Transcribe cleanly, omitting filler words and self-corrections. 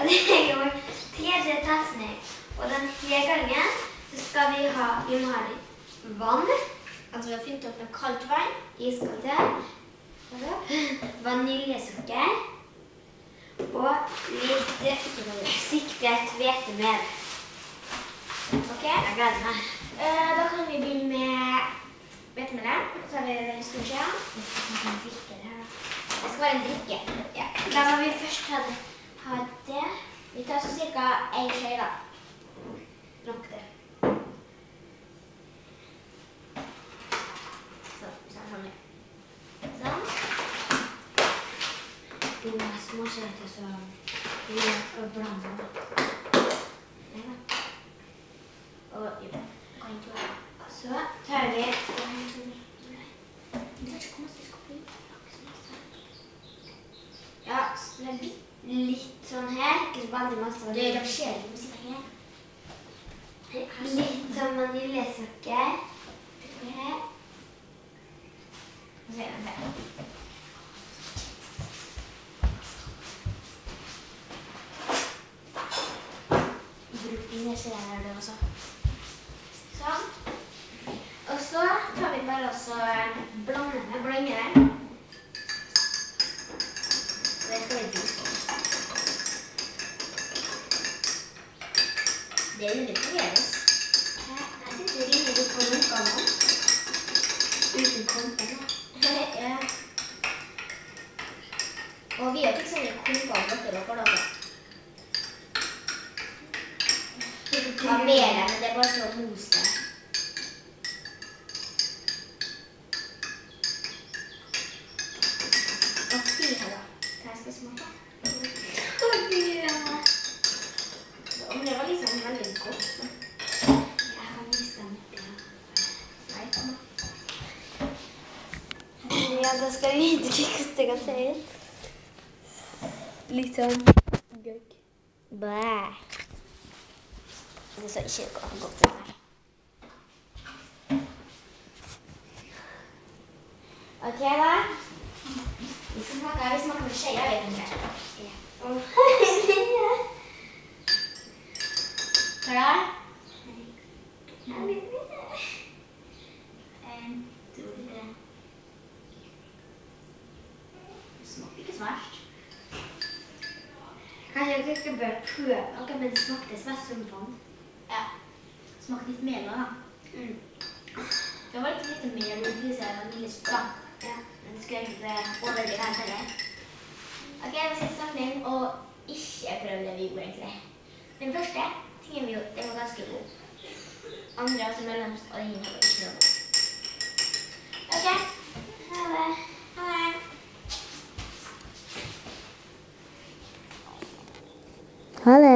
det er jo tredje testning. Og denne gangen så skal vi må ha litt vann. Altså vi har fylt opp med kaldt vann, iskaldt vaniljesukker og litt siktet hvetemel. Ok, jeg gleder meg. Da kan vi begynne med hvetemelet. Så har vi den store skjeen. Det skal være en drikke. Ja. Da må vi først ha det. Vi tar så cirka en skje da. Nok det. Sånn. Du må ha små skjeer til så vi gjør blande. Og jo. Så tar vi ja, litt sånn her, ikke så veldig masse. Det er forskjellig musikk her. Litt sånn vaniljesukker. Her. Og så er den her. Bruk dine skjeer her det også. Sånn. Og så tar vi bare også blande det. Det skal vi bruke. Det er litt forveres. Jeg synes det ringer litt på lunka nå. Uten klumpen da. Ja. Og vi har ikke sånne klumper og blokker og forlaget. Ja, mer, men det er bare til å mose det. Og fy her da. Hva jeg skal smake? Om det var liksom veldig godt. Jeg kan vise den opp. Nei, kom da. Ja, da skal vi vite hvordan det kan se ut. Litt sånn gøy. Bæ. Det ser ikke godt ut her. Ok da. Vi smaker med skje, jeg vet ikke. Klar? Jeg vet ikke. 1, 2, 3. Det smaker ikke så verst. Kanskje jeg ikke bør prøve noe, men det smakte mest som vann. Ja, smakte litt mer da. Det var litt mer å vise vaniljesukker. Ja, men det skulle egentlig overlegge her til det. Ok, vi skal snakke om å ikke prøve det vi gjorde egentlig. Den første tingen vi gjorde, det var ganske god. Andre altså mellomst, og den var ikke noe god. Ok, ha det. Ha det. Ha det.